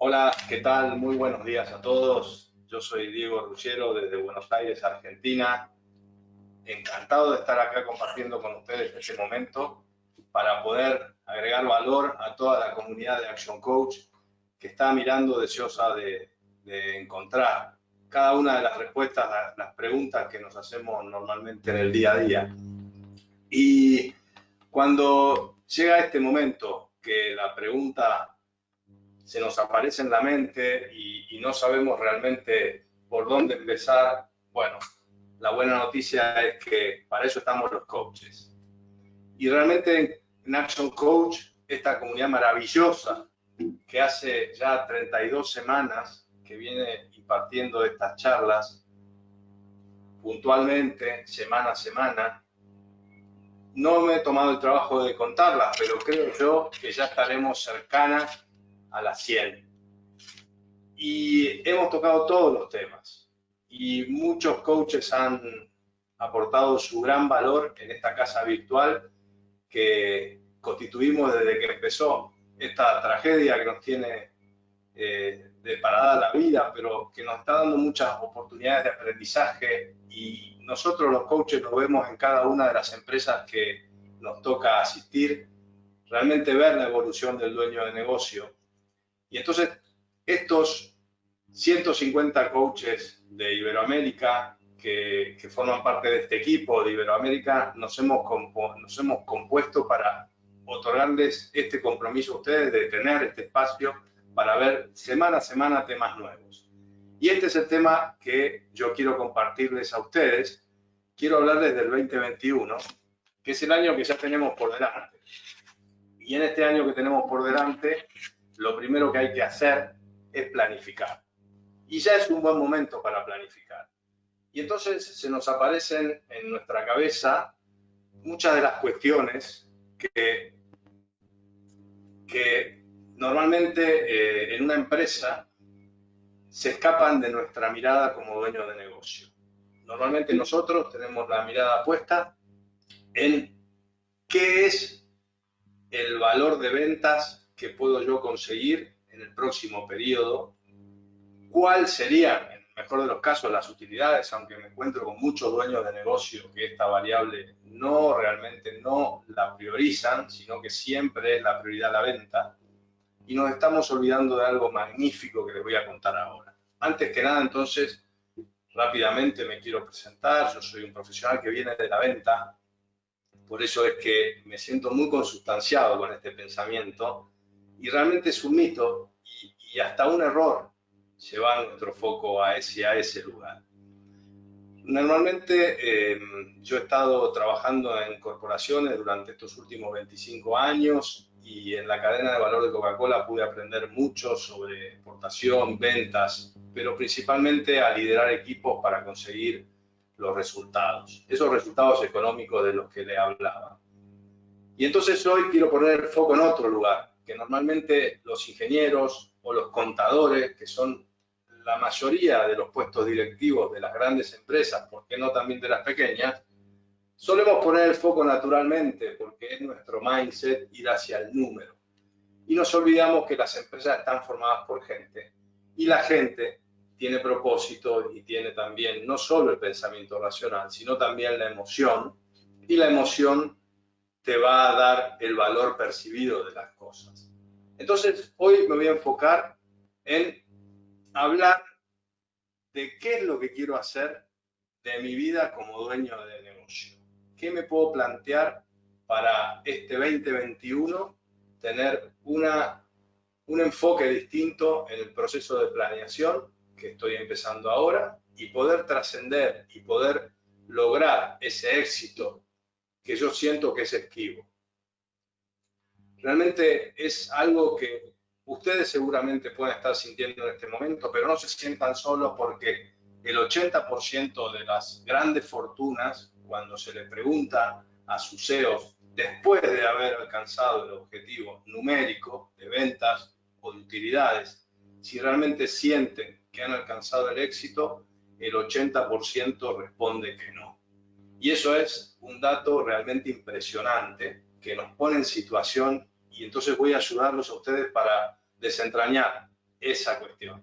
Hola, ¿qué tal? Muy buenos días a todos. Yo soy Diego Ruggiero desde Buenos Aires, Argentina. Encantado de estar acá compartiendo con ustedes este momento para poder agregar valor a toda la comunidad de Action Coach que está mirando deseosa de encontrar cada una de las respuestas a las preguntas que nos hacemos normalmente en el día a día. Y cuando llega este momento que la pregunta se nos aparece en la mente y no sabemos realmente por dónde empezar, bueno, la buena noticia es que para eso estamos los coaches. Y realmente en Action Coach, esta comunidad maravillosa que hace ya 32 semanas que viene impartiendo estas charlas puntualmente, semana a semana, no me he tomado el trabajo de contarlas, pero creo yo que ya estaremos cercanas a las 100. Y hemos tocado todos los temas y muchos coaches han aportado su gran valor en esta casa virtual que constituimos desde que empezó esta tragedia que nos tiene de parada la vida, pero que nos está dando muchas oportunidades de aprendizaje y nosotros los coaches lo vemos en cada una de las empresas que nos toca asistir, realmente ver la evolución del dueño de negocio. Y entonces estos 150 coaches de Iberoamérica que forman parte de este equipo de Iberoamérica nos hemos compuesto para otorgarles este compromiso a ustedes de tener este espacio para ver semana a semana temas nuevos. Y este es el tema que yo quiero compartirles a ustedes. Quiero hablarles del 2021, que es el año que ya tenemos por delante. Y en este año que tenemos por delante, lo primero que hay que hacer es planificar. Y ya es un buen momento para planificar. Y entonces se nos aparecen en nuestra cabeza muchas de las cuestiones que normalmente en una empresa se escapan de nuestra mirada como dueño de negocio. Normalmente nosotros tenemos la mirada puesta en qué es el valor de ventas que puedo yo conseguir en el próximo periodo, cuál serían, en el mejor de los casos, las utilidades, aunque me encuentro con muchos dueños de negocio que esta variable realmente no la priorizan, sino que siempre es la prioridad la venta. Y nos estamos olvidando de algo magnífico que les voy a contar ahora. Antes que nada, entonces, rápidamente me quiero presentar. Yo soy un profesional que viene de la venta, por eso es que me siento muy consustanciado con este pensamiento y realmente es un mito y hasta un error llevar nuestro foco a ese lugar. Normalmente yo he estado trabajando en corporaciones durante estos últimos 25 años y en la cadena de valor de Coca-Cola pude aprender mucho sobre exportación, ventas, pero principalmente a liderar equipos para conseguir los resultados, esos resultados económicos de los que le hablaba. Y entonces hoy quiero poner el foco en otro lugar, que normalmente los ingenieros o los contadores, que son la mayoría de los puestos directivos de las grandes empresas, ¿por qué no también de las pequeñas? Solemos poner el foco naturalmente porque es nuestro mindset ir hacia el número. Y nos olvidamos que las empresas están formadas por gente y la gente tiene propósito y tiene también no solo el pensamiento racional, sino también la emoción, y la emoción te va a dar el valor percibido de las cosas. Entonces, hoy me voy a enfocar en hablar de qué es lo que quiero hacer de mi vida como dueño de negocio. ¿Qué me puedo plantear para este 2021 tener un enfoque distinto en el proceso de planeación que estoy empezando ahora y poder trascender y poder lograr ese éxito que yo siento que es esquivo? Realmente es algo que ustedes seguramente pueden estar sintiendo en este momento, pero no se sientan solos porque el 80% de las grandes fortunas, cuando se le pregunta a sus CEOs, después de haber alcanzado el objetivo numérico de ventas o de utilidades, si realmente sienten que han alcanzado el éxito, el 80% responde que no. Y eso es un dato realmente impresionante que nos pone en situación, y entonces voy a ayudarlos a ustedes para desentrañar esa cuestión.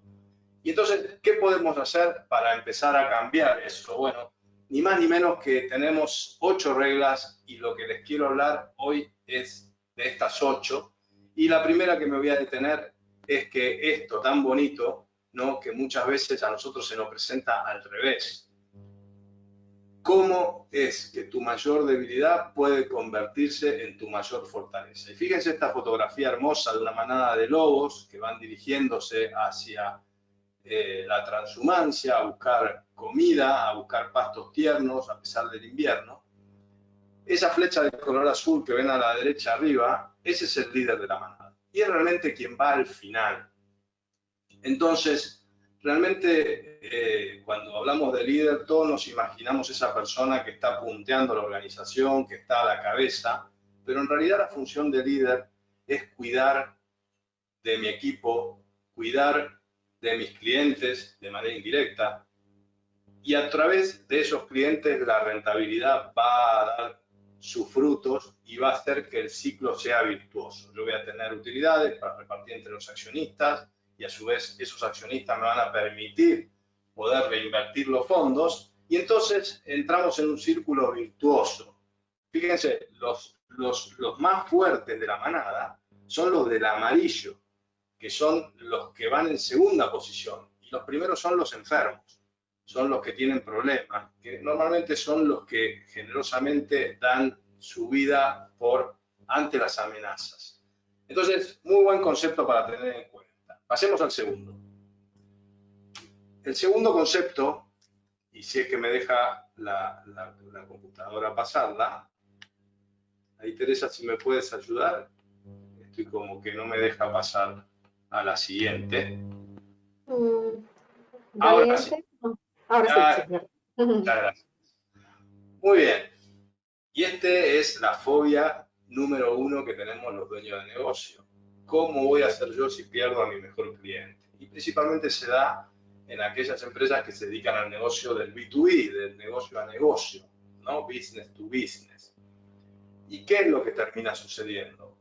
Y entonces, ¿qué podemos hacer para empezar a cambiar eso? Bueno, ni más ni menos que tenemos 8 reglas y lo que les quiero hablar hoy es de estas 8. Y la primera que me voy a detener es que esto tan bonito, ¿no?, que muchas veces a nosotros se nos presenta al revés. ¿Cómo es que tu mayor debilidad puede convertirse en tu mayor fortaleza? Y fíjense esta fotografía hermosa de una manada de lobos que van dirigiéndose hacia la transhumancia, a buscar comida, a buscar pastos tiernos a pesar del invierno. Esa flecha de color azul que ven a la derecha arriba, ese es el líder de la manada. Y es realmente quien va al final. Entonces, realmente cuando hablamos de líder, todos nos imaginamos esa persona que está punteando la organización, que está a la cabeza, pero en realidad la función de líder es cuidar de mi equipo, cuidar de mis clientes de manera indirecta, y a través de esos clientes la rentabilidad va a dar sus frutos y va a hacer que el ciclo sea virtuoso. Yo voy a tener utilidades para repartir entre los accionistas y a su vez esos accionistas me van a permitir poder reinvertir los fondos y entonces entramos en un círculo virtuoso. Fíjense, los más fuertes de la manada son los del amarillo, que son los que van en segunda posición, y los primeros son los enfermos, son los que tienen problemas, que normalmente son los que generosamente dan su vida ante las amenazas. Entonces, muy buen concepto para tener en cuenta. Pasemos al segundo. El segundo concepto, y si es que me deja la computadora pasarla, ahí Teresa, si me puedes ayudar, estoy como que no me deja pasar a la siguiente. Ahora sí. Ahora sí. Muchas gracias. Muy bien. Y este es la fobia número 1 que tenemos los dueños de negocio. ¿Cómo voy a hacer yo si pierdo a mi mejor cliente? Y principalmente se da en aquellas empresas que se dedican al negocio del B2B, del negocio a negocio, ¿no? Business to business. ¿Y qué es lo que termina sucediendo?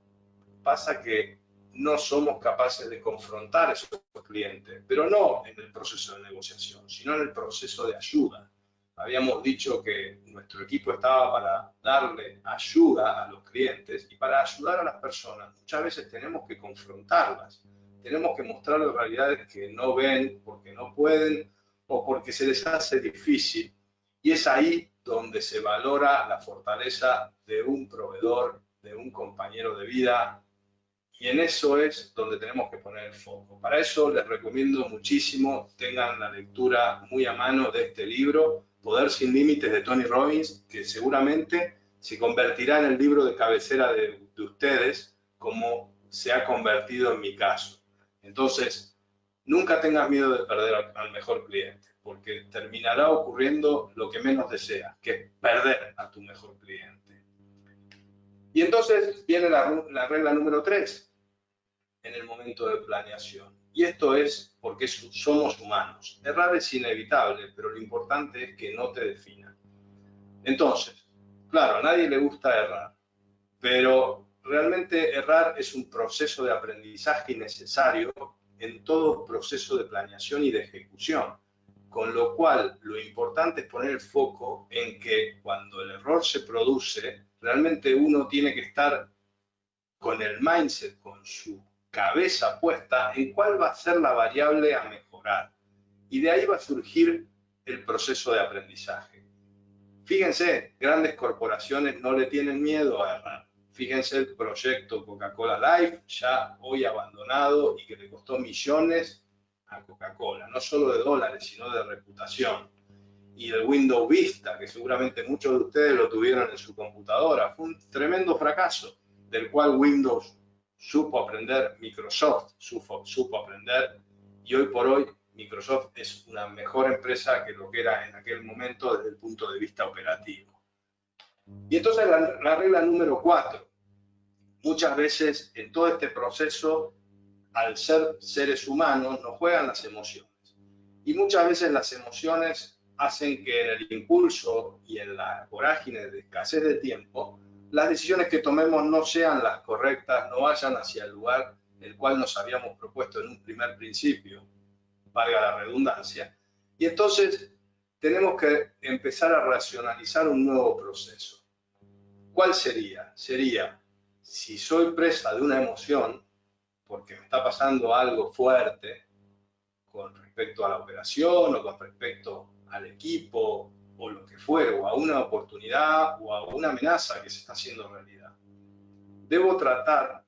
Pasa que no somos capaces de confrontar a esos clientes, pero no en el proceso de negociación, sino en el proceso de ayuda. Habíamos dicho que nuestro equipo estaba para darle ayuda a los clientes y para ayudar a las personas. Muchas veces tenemos que confrontarlas, tenemos que mostrarles realidades que no ven porque no pueden o porque se les hace difícil. Y es ahí donde se valora la fortaleza de un proveedor, de un compañero de vida, y en eso es donde tenemos que poner el foco. Para eso les recomiendo muchísimo, tengan la lectura muy a mano de este libro, Poder sin Límites de Tony Robbins, que seguramente se convertirá en el libro de cabecera de ustedes, como se ha convertido en mi caso. Entonces, nunca tengas miedo de perder al mejor cliente, porque terminará ocurriendo lo que menos deseas, que es perder a tu mejor cliente. Y entonces viene la regla número 3 en el momento de planeación. Y esto es porque somos humanos. Errar es inevitable, pero lo importante es que no te defina. Entonces, claro, a nadie le gusta errar, pero realmente errar es un proceso de aprendizaje necesario en todo proceso de planeación y de ejecución. Con lo cual, lo importante es poner el foco en que cuando el error se produce, realmente uno tiene que estar con el mindset, con su cabeza puesta en cuál va a ser la variable a mejorar. Y de ahí va a surgir el proceso de aprendizaje. Fíjense, grandes corporaciones no le tienen miedo a errar. Fíjense el proyecto Coca-Cola Life, ya hoy abandonado y que le costó millones a Coca-Cola, no solo de dólares, sino de reputación. Y el Windows Vista, que seguramente muchos de ustedes lo tuvieron en su computadora, fue un tremendo fracaso, del cual Windows supo aprender, Microsoft supo aprender, y hoy por hoy Microsoft es una mejor empresa que lo que era en aquel momento desde el punto de vista operativo. Y entonces la regla número 4, muchas veces en todo este proceso, al ser seres humanos, nos juegan las emociones. Y muchas veces las emociones hacen que en el impulso y en la vorágine de escasez de tiempo, las decisiones que tomemos no sean las correctas, no vayan hacia el lugar el cual nos habíamos propuesto en un primer principio, valga la redundancia, y entonces tenemos que empezar a racionalizar un nuevo proceso. ¿Cuál sería? Sería, si soy presa de una emoción, porque me está pasando algo fuerte con respecto a la operación o con respecto al equipo o lo que fuera, o a una oportunidad o a una amenaza que se está haciendo realidad. Debo tratar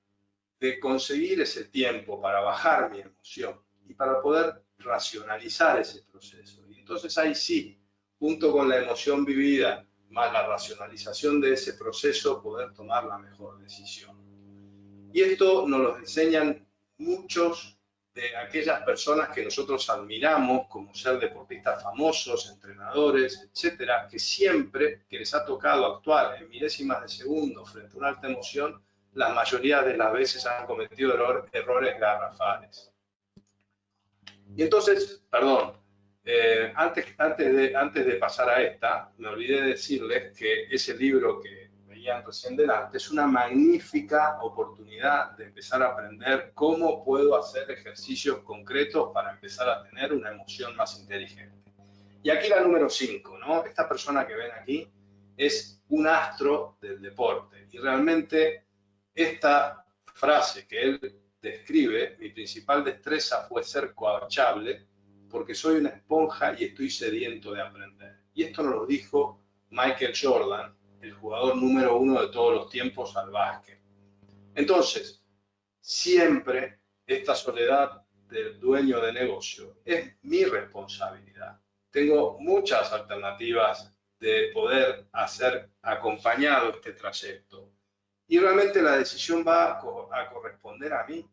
de conseguir ese tiempo para bajar mi emoción y para poder racionalizar ese proceso. Y entonces ahí sí, junto con la emoción vivida, más la racionalización de ese proceso, poder tomar la mejor decisión. Y esto nos lo enseñan muchos de aquellas personas que nosotros admiramos, como ser deportistas famosos, entrenadores, etcétera, que siempre que les ha tocado actuar en milésimas de segundo frente a una alta emoción, la mayoría de las veces han cometido errores garrafales. Y entonces, perdón, antes de pasar a esta, me olvidé de decirles que ese libro que veían recién delante es una magnífica oportunidad de empezar a aprender cómo puedo hacer ejercicios concretos para empezar a tener una emoción más inteligente. Y aquí la número 5, ¿no? Esta persona que ven aquí es un astro del deporte y realmente esta frase que él describe, mi principal destreza fue ser coachable porque soy una esponja y estoy sediento de aprender. Y esto nos lo dijo Michael Jordan, el jugador número 1 de todos los tiempos al básquet. Entonces, siempre esta soledad del dueño de negocio es mi responsabilidad. Tengo muchas alternativas de poder hacer acompañado este trayecto. Y realmente la decisión va a corresponder a mí.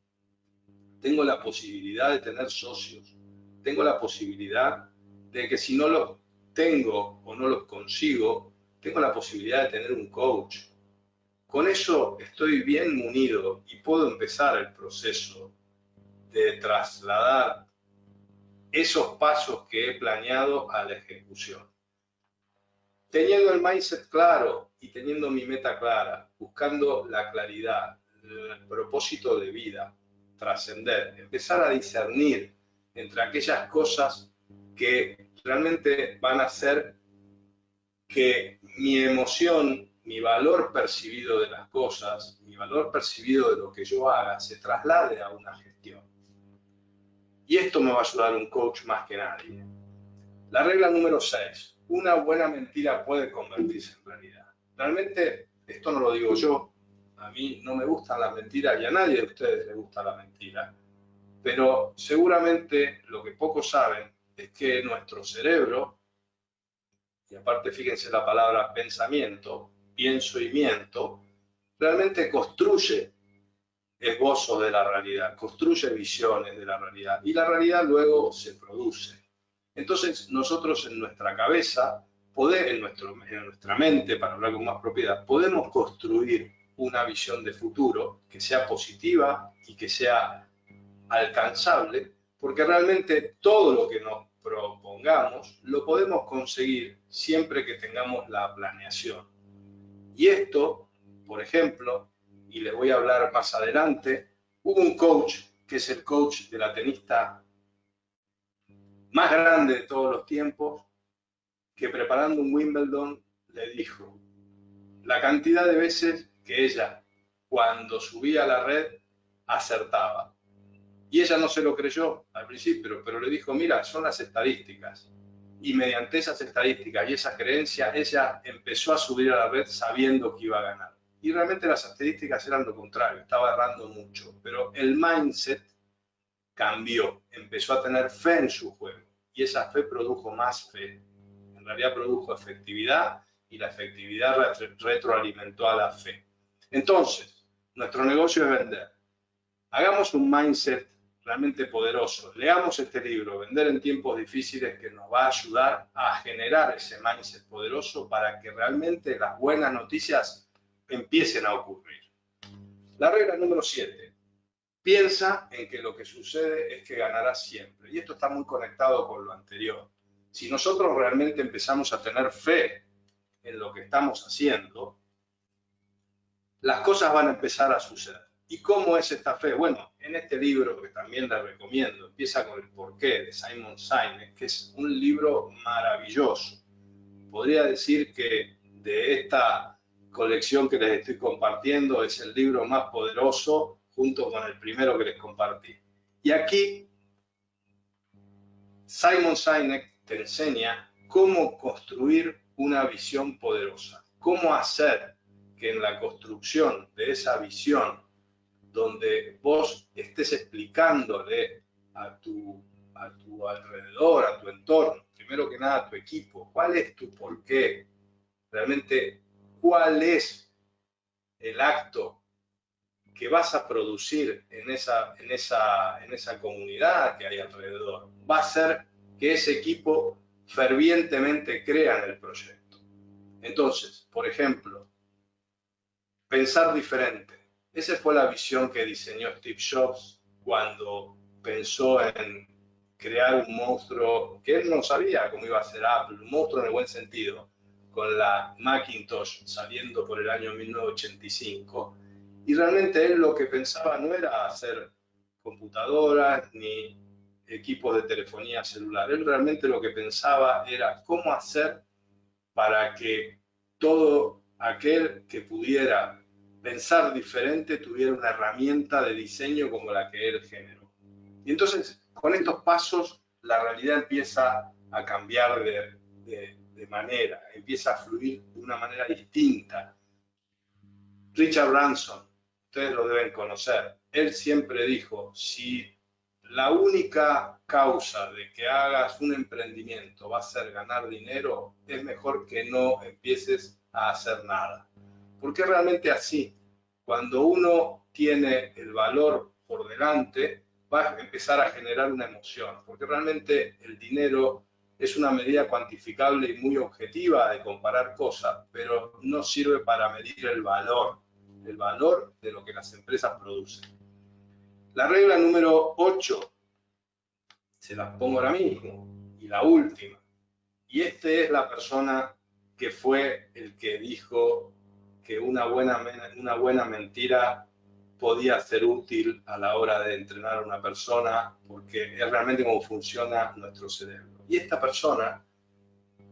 Tengo la posibilidad de tener socios. Tengo la posibilidad de que si no los tengo o no los consigo, tengo la posibilidad de tener un coach. Con eso estoy bien munido y puedo empezar el proceso de trasladar esos pasos que he planeado a la ejecución. Teniendo el mindset claro y teniendo mi meta clara, buscando la claridad, el propósito de vida, trascender, empezar a discernir entre aquellas cosas que realmente van a hacer que mi emoción, mi valor percibido de las cosas, mi valor percibido de lo que yo haga, se traslade a una gestión. Y esto me va a ayudar un coach más que nadie. La regla número 6. Una buena mentira puede convertirse en realidad. Realmente, esto no lo digo yo. A mí no me gustan las mentiras y a nadie de ustedes le gusta la mentira. Pero seguramente lo que pocos saben es que nuestro cerebro, y aparte fíjense la palabra pensamiento, pienso y miento, realmente construye esbozos de la realidad, construye visiones de la realidad y la realidad luego se produce. Entonces nosotros en nuestra cabeza, en nuestra mente, para hablar con más propiedad, podemos construir una visión de futuro que sea positiva y que sea alcanzable, porque realmente todo lo que nos propongamos lo podemos conseguir siempre que tengamos la planeación. Y esto, por ejemplo, y les voy a hablar más adelante, hubo un coach que es el coach de la tenista más grande de todos los tiempos, que preparando un Wimbledon le dijo la cantidad de veces que ella, cuando subía a la red, acertaba. Y ella no se lo creyó al principio, pero le dijo, mira, son las estadísticas. Y mediante esas estadísticas y esa creencia, ella empezó a subir a la red sabiendo que iba a ganar. Y realmente las estadísticas eran lo contrario, estaba errando mucho. Pero el mindset cambió, empezó a tener fe en su juego. Y esa fe produjo más fe. En realidad produjo efectividad y la efectividad retroalimentó a la fe. Entonces, nuestro negocio es vender. Hagamos un mindset realmente poderoso. Leamos este libro, Vender en tiempos difíciles, que nos va a ayudar a generar ese mindset poderoso para que realmente las buenas noticias empiecen a ocurrir. La regla número 7. Piensa en que lo que sucede es que ganarás siempre. Y esto está muy conectado con lo anterior. Si nosotros realmente empezamos a tener fe en lo que estamos haciendo, las cosas van a empezar a suceder. ¿Y cómo es esta fe? Bueno, en este libro, que también les recomiendo, empieza con el porqué de Simon Sinek, que es un libro maravilloso. Podría decir que de esta colección que les estoy compartiendo es el libro más poderoso junto con el primero que les compartí. Y aquí Simon Sinek te enseña cómo construir una visión poderosa, cómo hacer que en la construcción de esa visión, donde vos estés explicándole a tu alrededor, a tu entorno, primero que nada a tu equipo, cuál es tu porqué, realmente cuál es el acto que vas a producir en esa comunidad que hay alrededor. Va a ser que ese equipo fervientemente crea en el proyecto. Entonces, por ejemplo, pensar diferente. Esa fue la visión que diseñó Steve Jobs cuando pensó en crear un monstruo que él no sabía cómo iba a ser Apple, un monstruo en el buen sentido, con la Macintosh saliendo por el año 1985. Y realmente él lo que pensaba no era hacer computadoras ni equipos de telefonía celular. Él realmente lo que pensaba era cómo hacer para que todo aquel que pudiera pensar diferente tuviera una herramienta de diseño como la que él generó. Y entonces, con estos pasos, la realidad empieza a cambiar de manera, empieza a fluir de una manera distinta. Richard Branson, ustedes lo deben conocer, él siempre dijo, si la única causa de que hagas un emprendimiento va a ser ganar dinero, es mejor que no empieces a hacer nada. Porque realmente así, cuando uno tiene el valor por delante, va a empezar a generar una emoción, porque realmente el dinero es una medida cuantificable y muy objetiva de comparar cosas, pero no sirve para medir el valor de lo que las empresas producen. La regla número 8, se las pongo ahora mismo, y la última, y este es la persona que fue el que dijo que una buena mentira podía ser útil a la hora de entrenar a una persona, porque es realmente cómo funciona nuestro cerebro. Y esta persona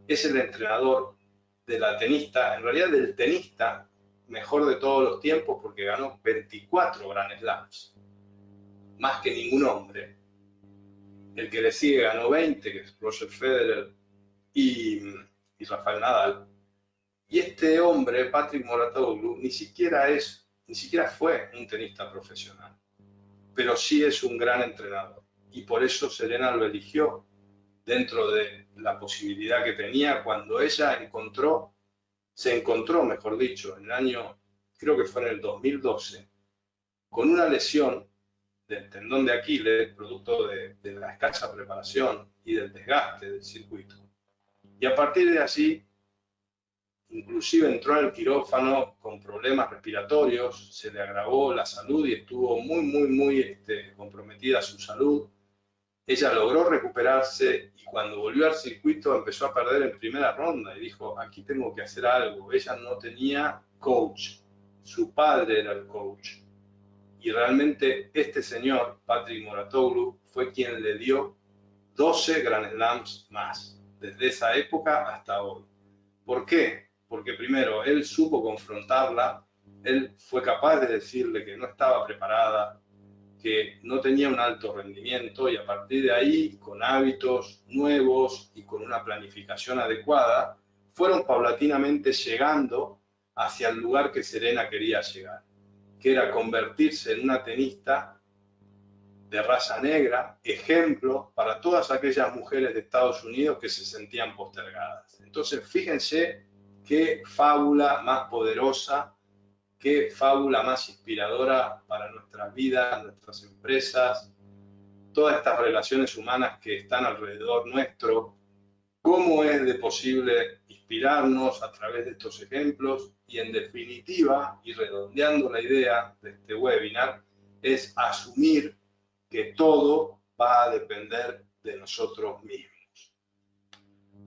es el entrenador de la tenista, en realidad del tenista mejor de todos los tiempos, porque ganó 24 Grand Slams, más que ningún hombre. El que le sigue ganó 20, que es Roger Federer y Rafael Nadal. Y este hombre, Patrick Mouratoglou, ni siquiera fue un tenista profesional, pero sí es un gran entrenador. Y por eso Serena lo eligió dentro de la posibilidad que tenía cuando ella se encontró, mejor dicho, en el año, creo que fue en el 2012, con una lesión del tendón de Aquiles, producto de la escasa preparación y del desgaste del circuito. Y a partir de allí, inclusive entró en el quirófano con problemas respiratorios, se le agravó la salud y estuvo muy comprometida su salud. Ella logró recuperarse y cuando volvió al circuito empezó a perder en primera ronda y dijo, aquí tengo que hacer algo. Ella no tenía coach, su padre era el coach. Y realmente este señor, Patrick Mouratoglou, fue quien le dio 12 Grand Slams más, desde esa época hasta hoy. ¿Por qué? Porque primero, él supo confrontarla, él fue capaz de decirle que no estaba preparada, que no tenía un alto rendimiento y a partir de ahí, con hábitos nuevos y con una planificación adecuada, fueron paulatinamente llegando hacia el lugar que Serena quería llegar, que era convertirse en una tenista de raza negra, ejemplo para todas aquellas mujeres de Estados Unidos que se sentían postergadas. Entonces, fíjense qué fábula más poderosa, qué fábula más inspiradora para nuestras vidas, nuestras empresas, todas estas relaciones humanas que están alrededor nuestro, cómo es de posible inspirarnos a través de estos ejemplos y en definitiva, y redondeando la idea de este webinar, es asumir que todo va a depender de nosotros mismos.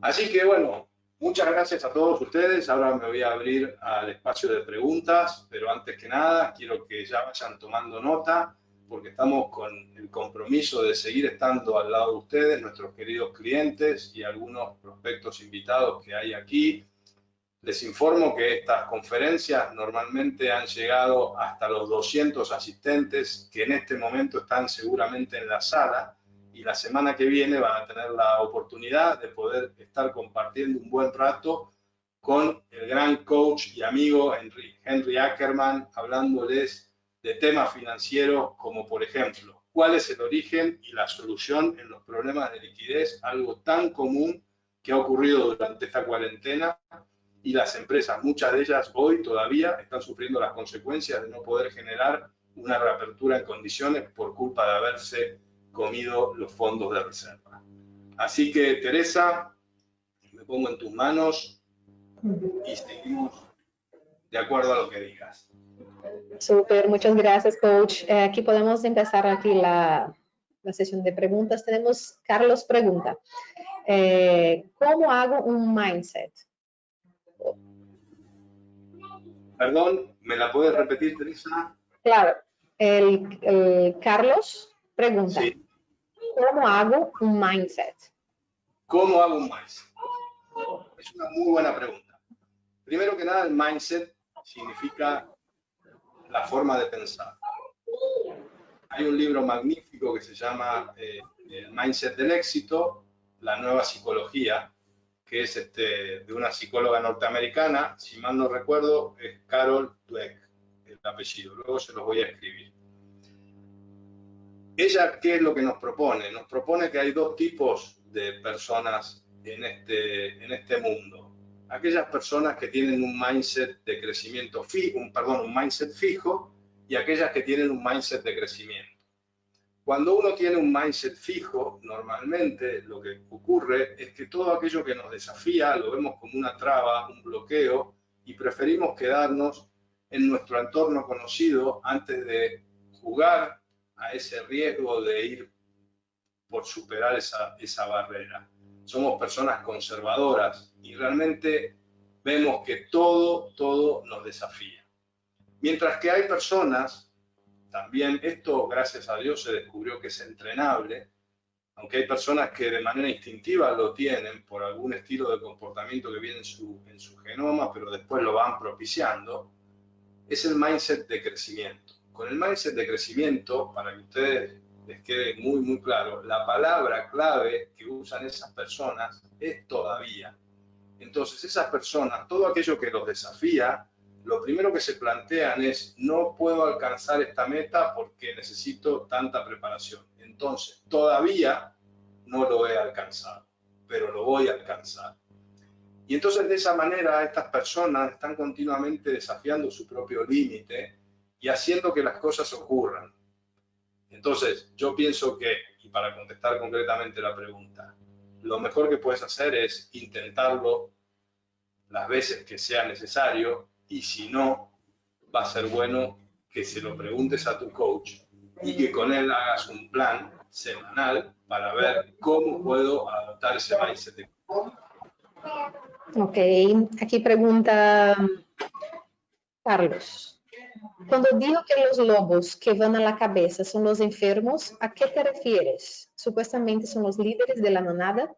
Así que bueno, Muchas gracias a todos ustedes. Ahora me voy a abrir al espacio de preguntas, pero antes que nada quiero que ya vayan tomando nota, porque estamos con el compromiso de seguir estando al lado de ustedes, nuestros queridos clientes y algunos prospectos invitados que hay aquí. Les informo que estas conferencias normalmente han llegado hasta los 200 asistentes que en este momento están seguramente en la sala, y la semana que viene van a tener la oportunidad de poder estar compartiendo un buen rato con el gran coach y amigo Henry Ackerman, hablándoles de temas financieros como, por ejemplo, cuál es el origen y la solución en los problemas de liquidez, algo tan común que ha ocurrido durante esta cuarentena, y las empresas, muchas de ellas hoy todavía están sufriendo las consecuencias de no poder generar una reapertura en condiciones por culpa de haberse comido los fondos de reserva. Así que, Teresa, me pongo en tus manos y seguimos de acuerdo a lo que digas. Súper, muchas gracias, coach. Aquí podemos empezar aquí la sesión de preguntas. Tenemos Carlos pregunta. ¿Cómo hago un mindset? Perdón, ¿me la puedes repetir, Teresa? Claro, el Carlos pregunta. Sí. ¿Cómo hago un mindset? ¿Cómo hago un mindset? Es una muy buena pregunta. Primero que nada, el mindset significa la forma de pensar. Hay un libro magnífico que se llama El Mindset del Éxito, la nueva psicología, que es de una psicóloga norteamericana, si mal no recuerdo, es Carol Dweck, el apellido, luego se los voy a escribir. Ella, ¿qué es lo que nos propone? Nos propone que hay dos tipos de personas en este mundo. Aquellas personas que tienen un mindset de crecimiento fijo, un mindset fijo, y aquellas que tienen un mindset de crecimiento. Cuando uno tiene un mindset fijo, normalmente lo que ocurre es que todo aquello que nos desafía lo vemos como una traba, un bloqueo, y preferimos quedarnos en nuestro entorno conocido antes de jugar a ese riesgo de ir por superar esa barrera. Somos personas conservadoras y realmente vemos que todo nos desafía. Mientras que hay personas, también esto, gracias a Dios, se descubrió que es entrenable, aunque hay personas que de manera instintiva lo tienen por algún estilo de comportamiento que viene en su genoma, pero después lo van propiciando, es el mindset de crecimiento. Con el mindset de crecimiento, para que a ustedes les quede muy claro, la palabra clave que usan esas personas es todavía. Entonces, esas personas, todo aquello que los desafía, lo primero que se plantean es: no puedo alcanzar esta meta porque necesito tanta preparación. Entonces, todavía no lo he alcanzado, pero lo voy a alcanzar. Y entonces, de esa manera, estas personas están continuamente desafiando su propio límite y haciendo que las cosas ocurran. Entonces, yo pienso que, y para contestar concretamente la pregunta, lo mejor que puedes hacer es intentarlo las veces que sea necesario, y si no, va a ser bueno que se lo preguntes a tu coach y que con él hagas un plan semanal para ver cómo puedo adoptar ese mindset. Ok, aquí pregunta Carlos. Cuando digo que los lobos que van a la cabeza son los enfermos, ¿a qué te refieres? Supuestamente son los líderes de la manada.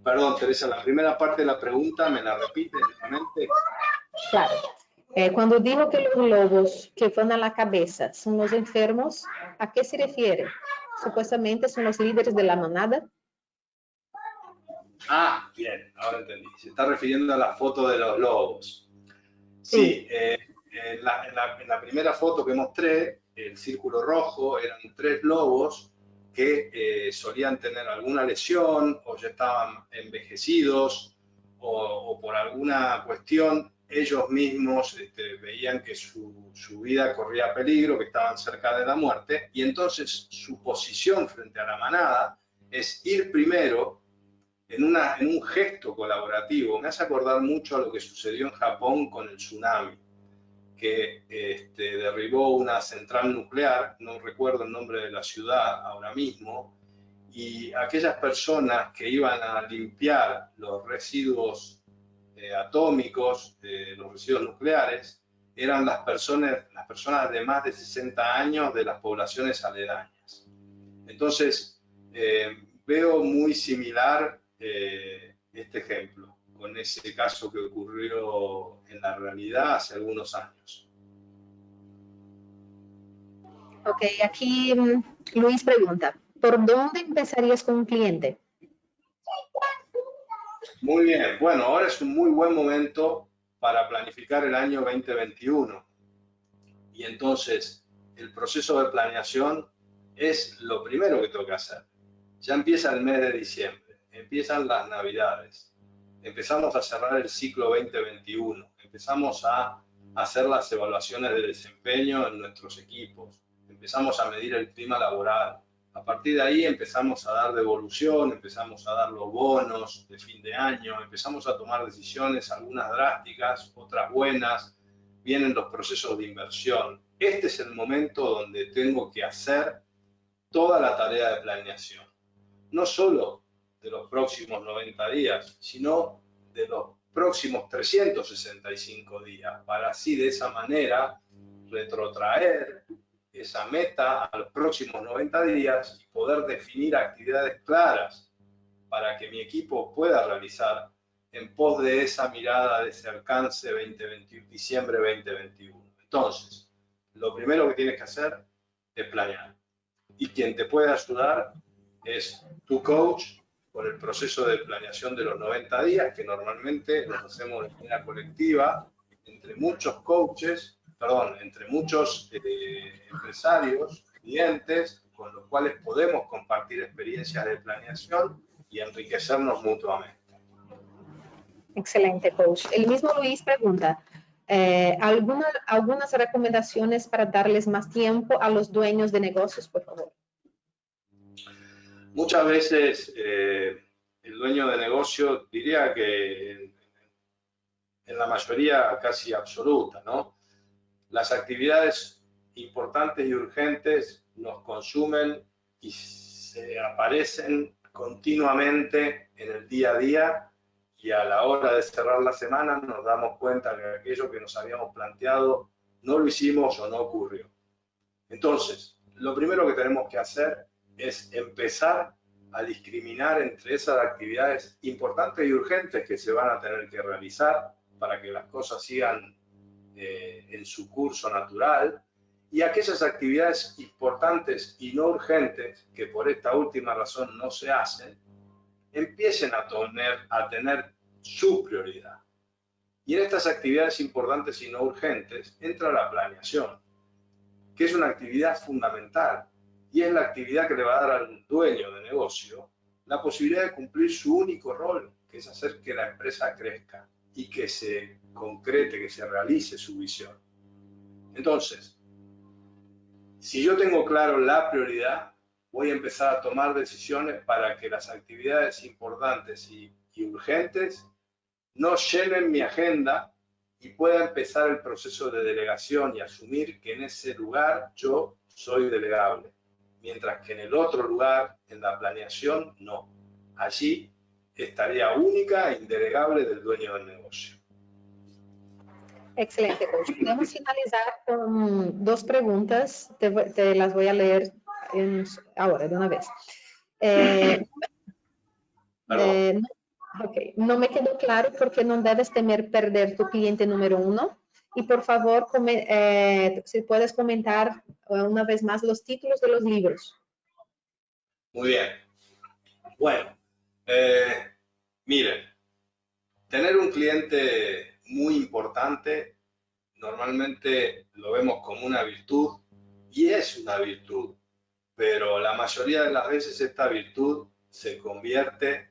Perdón, Teresa, la primera parte de la pregunta, ¿me la repites nuevamente? Claro. Cuando digo que los lobos que van a la cabeza son los enfermos, ¿a qué se refiere? Supuestamente son los líderes de la manada. Ah, bien, ahora entendí. Se está refiriendo a la foto de los lobos. Sí, en la primera foto que mostré, el círculo rojo eran 3 lobos que solían tener alguna lesión o ya estaban envejecidos o por alguna cuestión ellos mismos veían que su vida corría peligro, que estaban cerca de la muerte, y entonces su posición frente a la manada es ir primero en un gesto colaborativo. Me hace acordar mucho a lo que sucedió en Japón con el tsunami, que derribó una central nuclear, no recuerdo el nombre de la ciudad ahora mismo, y aquellas personas que iban a limpiar los residuos atómicos, los residuos nucleares, eran las personas de más de 60 años de las poblaciones aledañas. Entonces, veo muy similar este ejemplo con ese caso que ocurrió en la realidad hace algunos años. Ok, aquí Luis pregunta, ¿por dónde empezarías con un cliente? Muy bien, bueno, ahora es un muy buen momento para planificar el año 2021. Y entonces, el proceso de planeación es lo primero que tengo que hacer. Ya empieza el mes de diciembre, empiezan las Navidades, empezamos a cerrar el ciclo 2021, empezamos a hacer las evaluaciones de desempeño en nuestros equipos, empezamos a medir el clima laboral. A partir de ahí empezamos a dar devolución, empezamos a dar los bonos de fin de año, empezamos a tomar decisiones, algunas drásticas, otras buenas, vienen los procesos de inversión. Este es el momento donde tengo que hacer toda la tarea de planeación. No solo de los próximos 90 días, sino de los próximos 365 días, para así de esa manera retrotraer esa meta a los próximos 90 días y poder definir actividades claras para que mi equipo pueda realizar en pos de esa mirada, de ese alcance 2021, diciembre 2021. Entonces, lo primero que tienes que hacer es planear. Y quien te puede ayudar es tu coach con el proceso de planeación de los 90 días, que normalmente los hacemos de manera colectiva, entre muchos coaches, entre muchos empresarios, clientes, con los cuales podemos compartir experiencias de planeación y enriquecernos mutuamente. Excelente, coach. El mismo Luis pregunta, algunas recomendaciones para darles más tiempo a los dueños de negocios, por favor. Muchas veces el dueño de negocio, diría que en la mayoría casi absoluta, ¿no? Las actividades importantes y urgentes nos consumen y se aparecen continuamente en el día a día, y a la hora de cerrar la semana nos damos cuenta que aquello que nos habíamos planteado no lo hicimos o no ocurrió. Entonces, lo primero que tenemos que hacer es empezar a discriminar entre esas actividades importantes y urgentes que se van a tener que realizar para que las cosas sigan en su curso natural, y aquellas actividades importantes y no urgentes que por esta última razón no se hacen, empiecen a tener su prioridad. Y en estas actividades importantes y no urgentes entra la planeación, que es una actividad fundamental y es la actividad que le va a dar al dueño de negocio la posibilidad de cumplir su único rol, que es hacer que la empresa crezca y que se concrete, que se realice su visión. Entonces, si yo tengo claro la prioridad, voy a empezar a tomar decisiones para que las actividades importantes y urgentes no llenen mi agenda y pueda empezar el proceso de delegación y asumir que en ese lugar yo soy delegable, mientras que en el otro lugar, en la planeación, no. Allí es tarea única e indelegable del dueño del negocio. Excelente, coach. Podemos finalizar con dos preguntas. Te las voy a leer ahora, de una vez. Okay. No me quedó claro por qué no debes temer perder tu cliente número uno. Y por favor, si puedes comentar una vez más los títulos de los libros. Muy bien. Bueno, miren, tener un cliente muy importante normalmente lo vemos como una virtud, y es una virtud, pero la mayoría de las veces esta virtud se convierte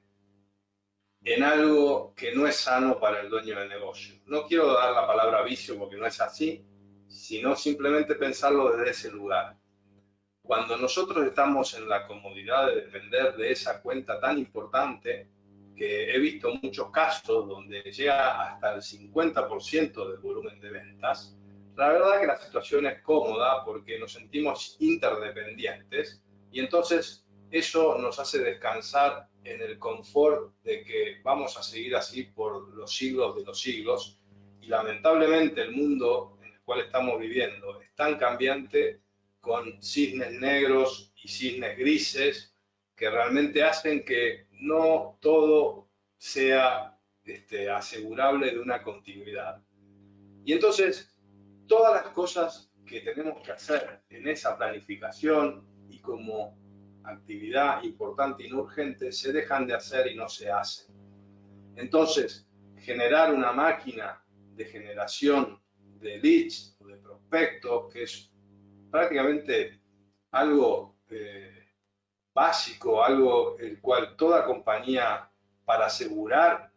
en algo que no es sano para el dueño del negocio. No quiero dar la palabra vicio porque no es así, sino simplemente pensarlo desde ese lugar. Cuando nosotros estamos en la comodidad de depender de esa cuenta tan importante, que he visto muchos casos donde llega hasta el 50% del volumen de ventas, la verdad que la situación es cómoda porque nos sentimos interdependientes y entonces eso nos hace descansar en el confort de que vamos a seguir así por los siglos de los siglos, y lamentablemente el mundo en el cual estamos viviendo es tan cambiante, con cisnes negros y cisnes grises, que realmente hacen que no todo sea asegurable de una continuidad. Y entonces, todas las cosas que tenemos que hacer en esa planificación y como actividad importante y no urgente se dejan de hacer y no se hacen. Entonces, generar una máquina de generación de leads o de prospectos, que es prácticamente algo básico, algo el cual toda compañía para asegurar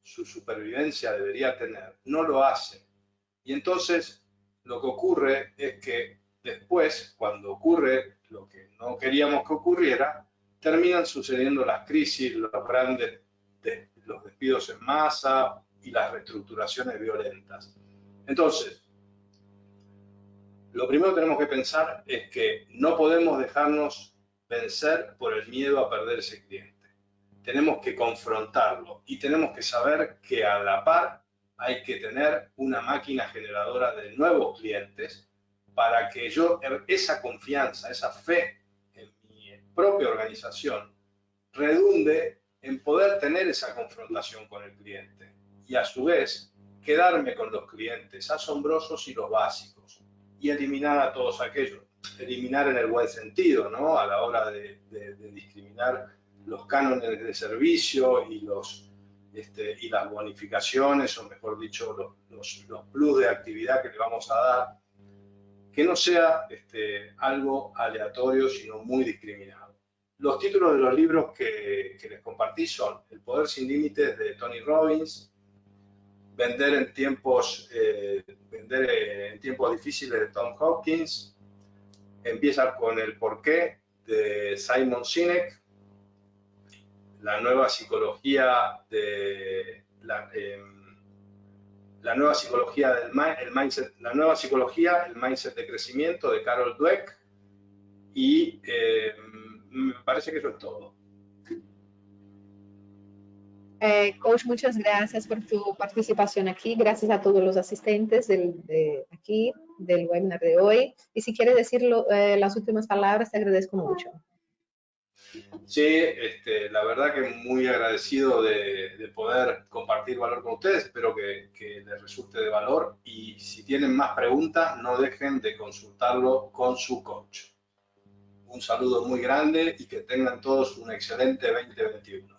su supervivencia debería tener, no lo hace. Y entonces lo que ocurre es que después, cuando ocurre lo que no queríamos que ocurriera, terminan sucediendo las crisis, los despidos en masa y las reestructuraciones violentas. Entonces, lo primero que tenemos que pensar es que no podemos dejarnos vencer por el miedo a perder ese cliente. Tenemos que confrontarlo y tenemos que saber que a la par hay que tener una máquina generadora de nuevos clientes para que yo, esa confianza, esa fe en mi propia organización, redunde en poder tener esa confrontación con el cliente y a su vez quedarme con los clientes asombrosos y los básicos y eliminar a todos aquellos, eliminar en el buen sentido, ¿no? A la hora de discriminar los cánones de servicio y y las bonificaciones, o mejor dicho, los plus de actividad que le vamos a dar, que no sea algo aleatorio, sino muy discriminado. Los títulos de los libros que les compartí son El Poder Sin Límites de Tony Robbins, Vender en tiempos difíciles de Tom Hopkins, Empieza con el porqué de Simon Sinek, La nueva psicología del mindset, el mindset de crecimiento de Carol Dweck, y me parece que eso es todo. Coach, muchas gracias por tu participación aquí. Gracias a todos los asistentes aquí del webinar de hoy. Y si quieres decir las últimas palabras, te agradezco mucho. Sí, la verdad que muy agradecido de poder compartir valor con ustedes. Espero que les resulte de valor. Y si tienen más preguntas, no dejen de consultarlo con su coach. Un saludo muy grande y que tengan todos un excelente 2021.